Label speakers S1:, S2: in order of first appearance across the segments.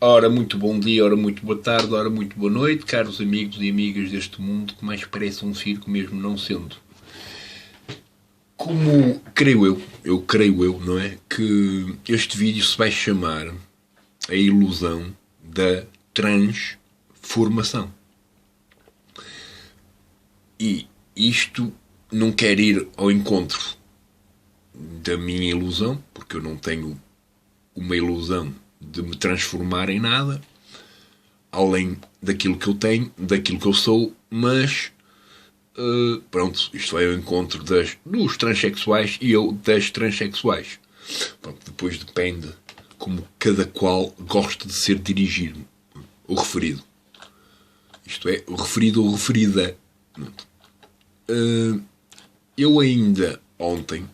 S1: Ora, muito bom dia, ora, muito boa tarde, ora, muito boa noite, caros amigos e amigas deste mundo que mais parece um circo mesmo não sendo. Como creio eu, não é? Que este vídeo se vai chamar A Ilusão da Transformação. E isto não quer ir ao encontro da minha ilusão, porque eu não tenho uma ilusão de me transformar em nada, além daquilo que eu tenho, daquilo que eu sou, mas pronto, isto vai ao encontro dos transexuais e eu das transexuais. Pronto, depois depende como cada qual gosta de ser dirigido ou referido. Isto é, o referido ou referida. Eu ainda ontem,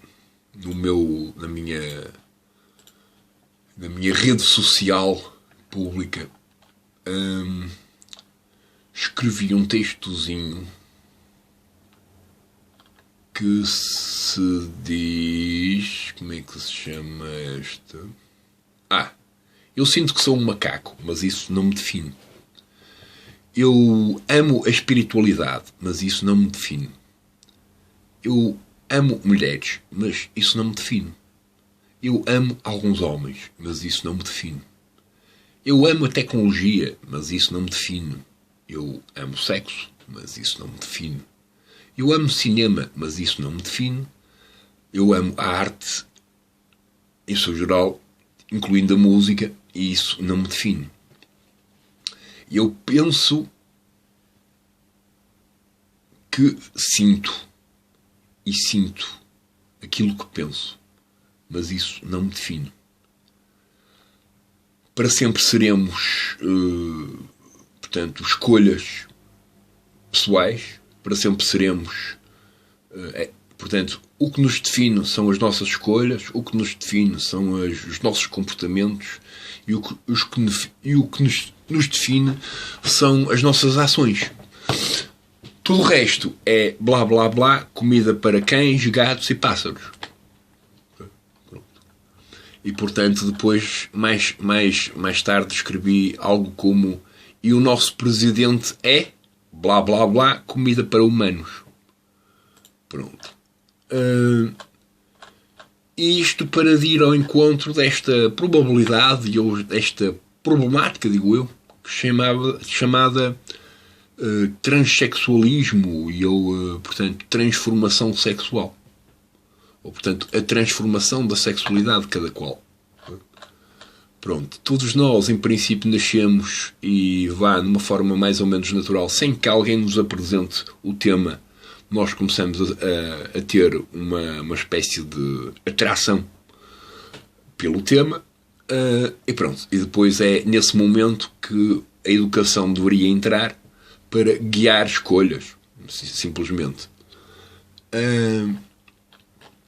S1: na minha rede social pública, escrevi um textozinho que se diz... Como é que se chama esta? Eu sinto que sou um macaco, mas isso não me define. Eu amo a espiritualidade, mas isso não me define. Eu amo mulheres, mas isso não me define. Eu amo alguns homens, mas isso não me define. Eu amo a tecnologia, mas isso não me define. Eu amo sexo, mas isso não me define. Eu amo cinema, mas isso não me define. Eu amo a arte, em seu geral, incluindo a música, e isso não me define. Eu penso que sinto aquilo que penso, mas isso não me define. Para sempre seremos, portanto, escolhas pessoais, para sempre seremos, portanto, o que nos define são as nossas escolhas, o que nos define são os nossos comportamentos e o que nos define são as nossas ações. Tudo o resto é blá blá blá, comida para cães, gatos e pássaros. E portanto depois, mais tarde, escrevi algo como: e o nosso presidente é blá blá blá, comida para humanos. Pronto. Isto para ir ao encontro desta probabilidade ou desta problemática, digo eu, chamada transexualismo ou, portanto, transformação sexual. Ou, portanto, a transformação da sexualidade de cada qual. Pronto, todos nós, em princípio, nascemos e vá numa forma mais ou menos natural, sem que alguém nos apresente o tema. Nós começamos a ter uma espécie de atração pelo tema, e pronto. E depois é nesse momento que a educação deveria entrar para guiar escolhas, simplesmente.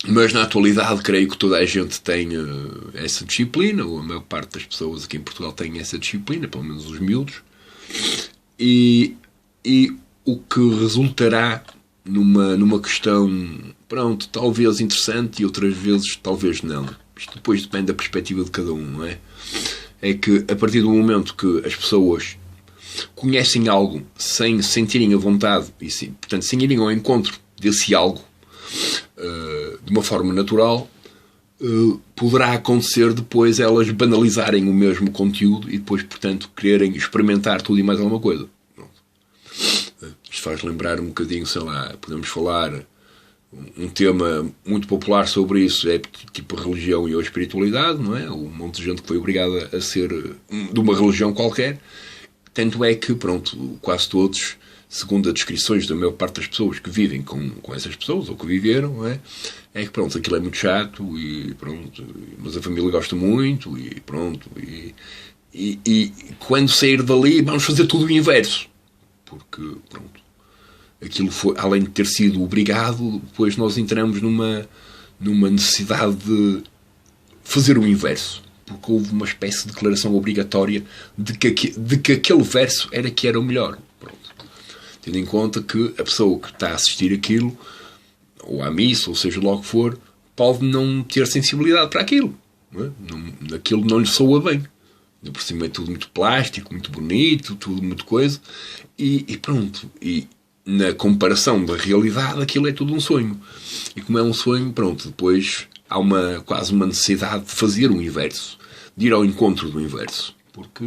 S1: Mas na atualidade creio que toda a gente tem essa disciplina, ou a maior parte das pessoas aqui em Portugal tem essa disciplina, pelo menos os miúdos, e o que resultará numa questão, pronto, talvez interessante e outras vezes talvez não. Isto depois depende da perspectiva de cada um, não é? É que a partir do momento que as pessoas conhecem algo sem sentirem a vontade e, portanto, sem irem ao encontro desse algo de uma forma natural, poderá acontecer depois elas banalizarem o mesmo conteúdo e depois, portanto, quererem experimentar tudo e mais alguma coisa. Isto faz lembrar um bocadinho, sei lá, podemos falar um tema muito popular sobre isso, é tipo a religião e a espiritualidade, não é? Um monte de gente que foi obrigada a ser de uma religião qualquer. Tanto é que, pronto, quase todos, segundo as descrições da maior parte das pessoas que vivem com essas pessoas, ou que viveram, não é? É que, pronto, aquilo é muito chato, e pronto, mas a família gosta muito, e pronto, e quando sair dali vamos fazer tudo o inverso. Porque, pronto, aquilo foi, além de ter sido obrigado, depois nós entramos numa necessidade de fazer o inverso. Porque houve uma espécie de declaração obrigatória de que aquele verso era que era o melhor. Pronto. Tendo em conta que a pessoa que está a assistir aquilo, ou à missa, ou seja lá o que for, pode não ter sensibilidade para aquilo. Não é? Aquilo não lhe soa bem. Por cima é tudo muito plástico, muito bonito, tudo muito coisa. E pronto. E na comparação da realidade, aquilo é tudo um sonho. E como é um sonho, pronto, depois há quase uma necessidade de fazer o inverso. De ir ao encontro do inverso. Porque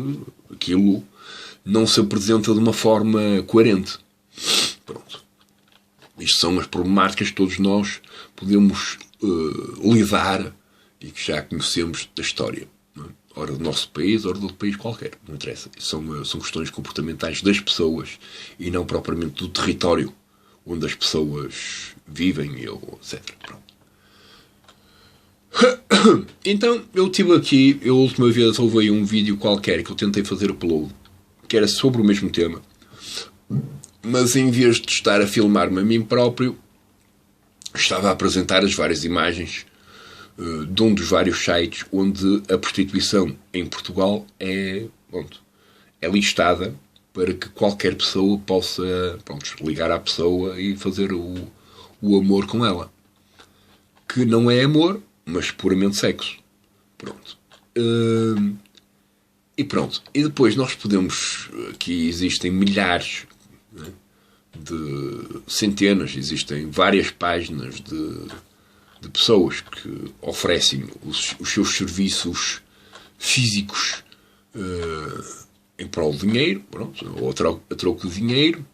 S1: aquilo não se apresenta de uma forma coerente. Pronto. Isto são as problemáticas que todos nós podemos lidar e que já conhecemos da história. Não é? Ora do nosso país, ora de outro país qualquer. Não interessa. São questões comportamentais das pessoas e não propriamente do território onde as pessoas vivem, etc. Pronto. Então, eu tive aqui, a última vez houve aí um vídeo qualquer que eu tentei fazer upload, que era sobre o mesmo tema, mas em vez de estar a filmar-me a mim próprio, estava a apresentar as várias imagens de um dos vários sites onde a prostituição em Portugal é listada para que qualquer pessoa possa ligar à pessoa e fazer o amor com ela. Que não é amor, mas puramente sexo. Pronto. E pronto. E depois nós podemos... Aqui existem milhares, né, de centenas, existem várias páginas de pessoas que oferecem os seus serviços físicos em prol de dinheiro, pronto, ou a troco de dinheiro.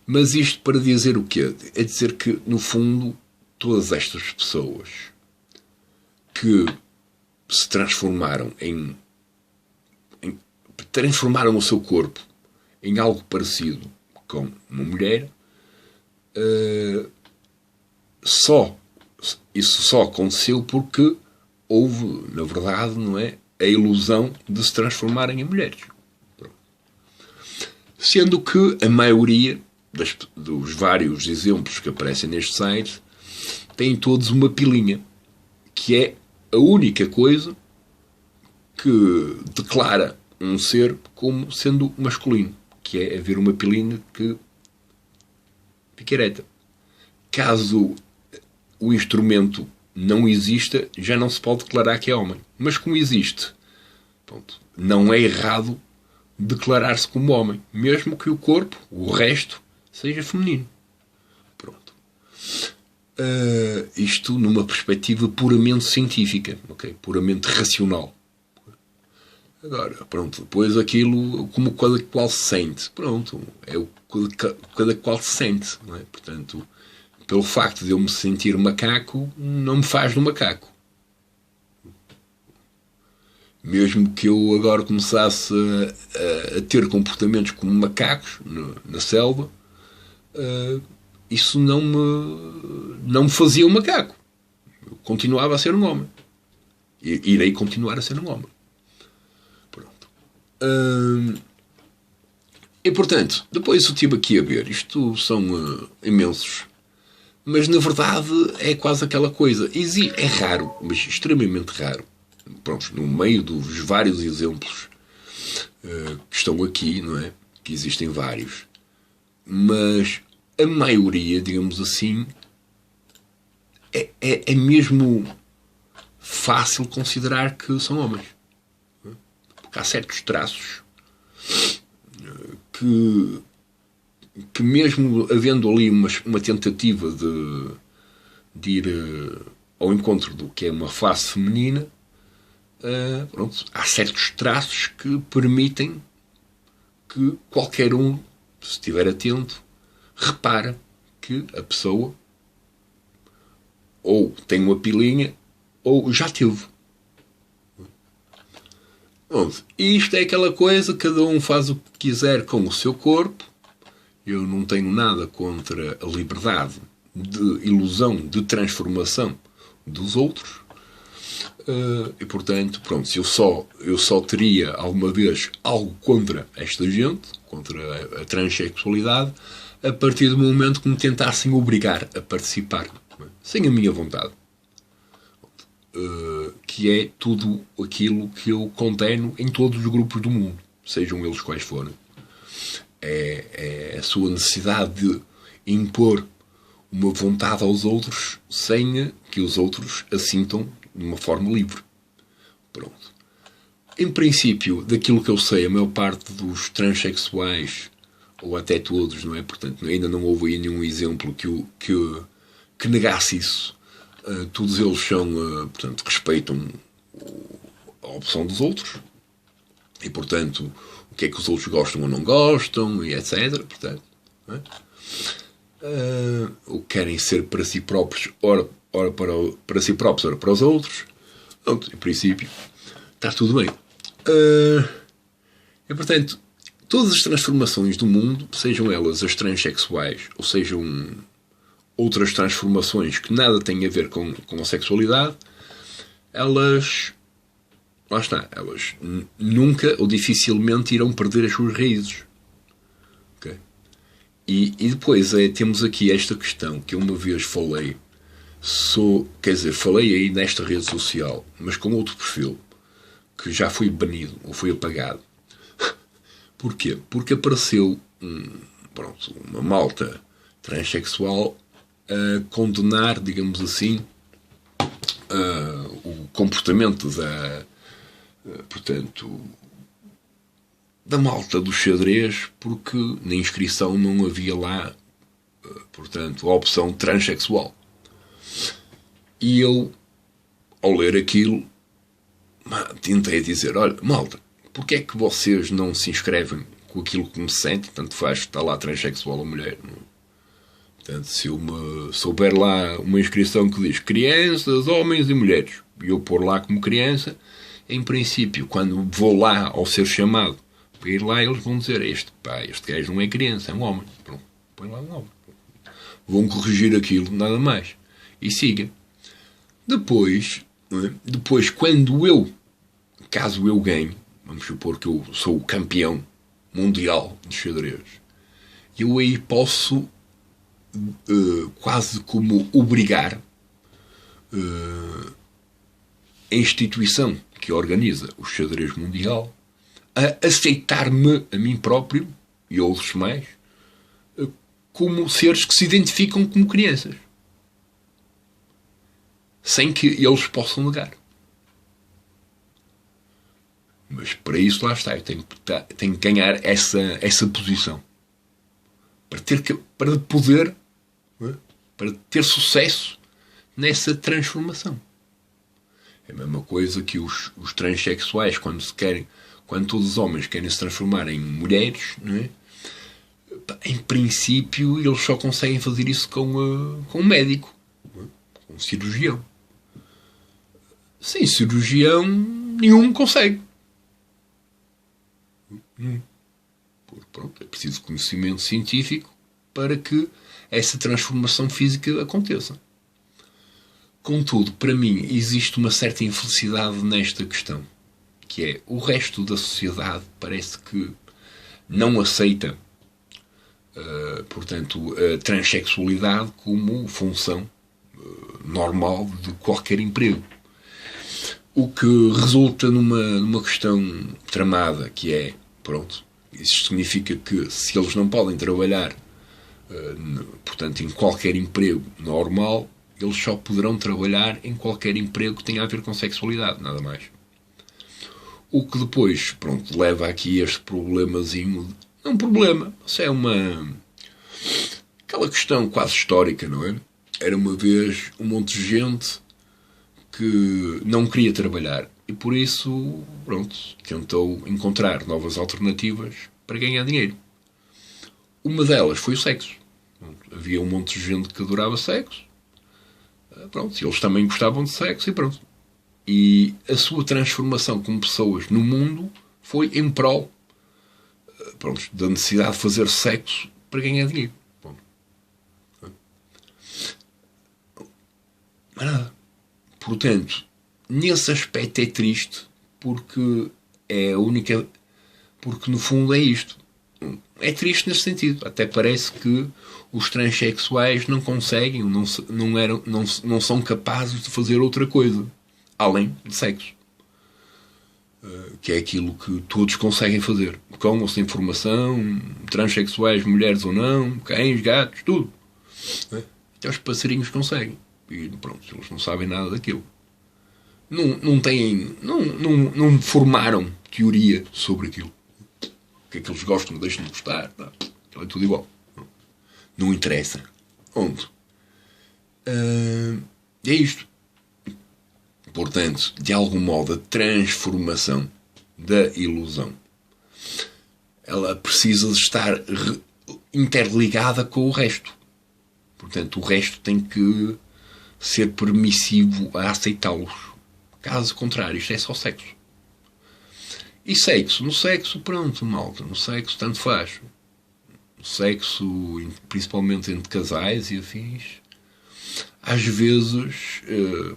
S1: Mas isto para dizer o quê? É dizer que, no fundo, todas estas pessoas que se transformaram transformaram o seu corpo em algo parecido com uma mulher, isso só aconteceu porque houve, na verdade, não é, a ilusão de se transformarem em mulheres. Sendo que a maioria dos vários exemplos que aparecem neste site têm todos uma pilinha, que é a única coisa que declara um ser como sendo masculino, que é haver uma pilinha que fica ereta. Caso o instrumento não exista, já não se pode declarar que é homem. Mas como existe, pronto, não é errado declarar-se como homem, mesmo que o corpo, o resto, seja feminino. Pronto. Isto numa perspectiva puramente científica, okay? Puramente racional. Agora, pronto, depois aquilo como cada qual se sente. Pronto, é o que cada qual se sente. Não é? Portanto, pelo facto de eu me sentir macaco, não me faz do macaco. Mesmo que eu agora começasse a ter comportamentos como macacos na selva, isso não me fazia um macaco. Eu continuava a ser um homem. E irei continuar a ser um homem. Pronto. E portanto, depois eu estive aqui a ver. Isto são imensos. Mas na verdade é quase aquela coisa. É raro, mas extremamente raro. Pronto, no meio dos vários exemplos que estão aqui, não é? Que existem vários. Mas a maioria, digamos assim, é mesmo fácil considerar que são homens. Porque há certos traços que mesmo havendo ali uma tentativa de ir ao encontro do que é uma face feminina, pronto, há certos traços que permitem que qualquer um, se estiver atento, repara que a pessoa ou tem uma pilinha ou já teve. Pronto, e isto é aquela coisa, cada um faz o que quiser com o seu corpo. Eu não tenho nada contra a liberdade de ilusão, de transformação dos outros. E portanto, pronto, se eu só teria alguma vez algo contra esta gente, contra a transexualidade, a partir do momento que me tentassem obrigar a participar, sem a minha vontade. Que é tudo aquilo que eu condeno em todos os grupos do mundo, sejam eles quais forem. É a sua necessidade de impor uma vontade aos outros sem que os outros a sintam de uma forma livre. Pronto. Em princípio, daquilo que eu sei, a maior parte dos transexuais, ou até todos, não é? Portanto, ainda não houve aí nenhum exemplo que negasse isso. Todos eles são, portanto, respeitam a opção dos outros e, portanto, o que é que os outros gostam ou não gostam, e etc. Portanto, não é? O que querem ser para si próprios, ora para si próprios, ora para os outros. Pronto, em princípio, está tudo bem. E, portanto, todas as transformações do mundo, sejam elas as transexuais, ou sejam outras transformações que nada têm a ver com a sexualidade, elas, lá está, elas nunca ou dificilmente irão perder as suas raízes. Okay? E depois temos aqui esta questão que eu uma vez falei, falei aí nesta rede social, mas com outro perfil, que já foi banido ou foi apagado. Porquê? Porque apareceu uma malta transexual a condenar, digamos assim, o comportamento da malta do xadrez, porque na inscrição não havia lá, portanto, a opção transexual. E eu, ao ler aquilo, tentei dizer, olha, malta, porque é que vocês não se inscrevem com aquilo que me sentem? Tanto faz, está lá transexual ou mulher. Não? Portanto, se eu souber lá uma inscrição que diz crianças, homens e mulheres, e eu pôr lá como criança, em princípio, quando vou lá ao ser chamado para ir lá, eles vão dizer, este gajo não é criança, é um homem. Pronto, põe lá um homem. Vão corrigir aquilo, nada mais. E siga. Depois, caso eu ganhe, vamos supor que eu sou o campeão mundial de xadrez, eu aí posso quase como obrigar a instituição que organiza o xadrez mundial a aceitar-me a mim próprio e outros mais como seres que se identificam como crianças, sem que eles possam negar. Mas para isso, lá está, eu tenho que ganhar essa posição para poder, para ter sucesso nessa transformação. É a mesma coisa que os transexuais, quando todos os homens querem se transformar em mulheres, não é? Em princípio, eles só conseguem fazer isso com um médico, com um cirurgião. Sem cirurgião, nenhum consegue. Porque, pronto, é preciso conhecimento científico para que essa transformação física aconteça. Contudo, para mim, existe uma certa infelicidade nesta questão, que é o resto da sociedade parece que não aceita, portanto, a transexualidade como função normal de qualquer emprego. O que resulta numa questão tramada, que é, pronto, isso significa que se eles não podem trabalhar, portanto, em qualquer emprego normal, eles só poderão trabalhar em qualquer emprego que tenha a ver com sexualidade, nada mais. O que depois, pronto, leva aqui este problemazinho. É um problema, isso é aquela questão quase histórica, não é? Era uma vez um monte de gente que não queria trabalhar e por isso, pronto, tentou encontrar novas alternativas para ganhar dinheiro. Uma delas foi o sexo. Havia um monte de gente que adorava sexo. Pronto, eles também gostavam de sexo e pronto. E a sua transformação como pessoas no mundo foi em prol, pronto, da necessidade de fazer sexo para ganhar dinheiro. Pronto. Mas nada. Portanto, nesse aspecto é triste, porque é a única. Porque no fundo é isto. É triste nesse sentido. Até parece que os transexuais não conseguem, não são capazes de fazer outra coisa além de sexo. Que é aquilo que todos conseguem fazer. Com ou sem formação, transexuais, mulheres ou não, cães, gatos, tudo. Até os passarinhos conseguem. E pronto, eles não sabem nada daquilo. não têm, não formaram teoria sobre aquilo. O que é que eles gostam, deixam de gostar. Não. Aquilo é tudo igual. Não interessa. Onde? É isto. Portanto, de algum modo, a transformação da ilusão, ela precisa de estar interligada com o resto. Portanto, o resto tem que ser permissivo a aceitá-los. Caso contrário, isto é só sexo. E sexo? No sexo, pronto, malta. No sexo, tanto faz. No sexo, principalmente entre casais e afins, às vezes,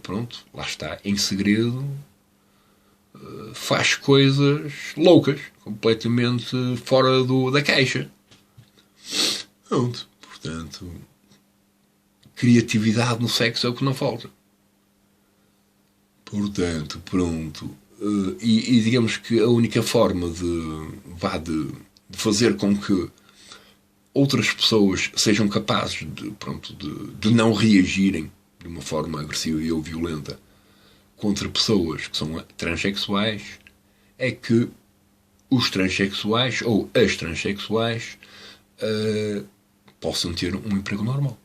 S1: pronto, lá está, em segredo, faz coisas loucas, completamente fora da caixa. Pronto, portanto, criatividade no sexo é o que não falta. Portanto, pronto. E digamos que a única forma de fazer com que outras pessoas sejam capazes de não reagirem de uma forma agressiva ou violenta contra pessoas que são transexuais é que os transexuais ou as transexuais possam ter um emprego normal.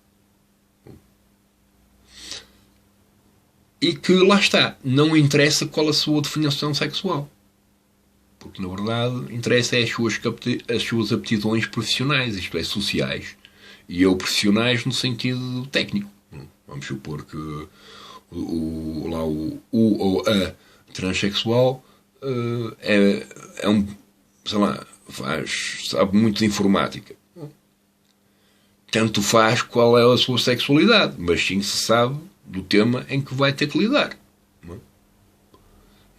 S1: E que, lá está, não interessa qual a sua definição sexual. Porque, na verdade, interessa é as suas aptidões profissionais, isto é, sociais. E eu profissionais no sentido técnico. Vamos supor que o ou a transexual é um, sei lá, sabe muito de informática. Tanto faz qual é a sua sexualidade, mas sim se sabe do tema em que vai ter que lidar. Não?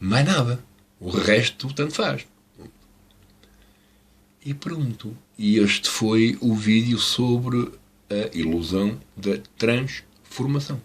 S1: Mais nada. O resto tanto faz. E pronto. E este foi o vídeo sobre a ilusão da transformação.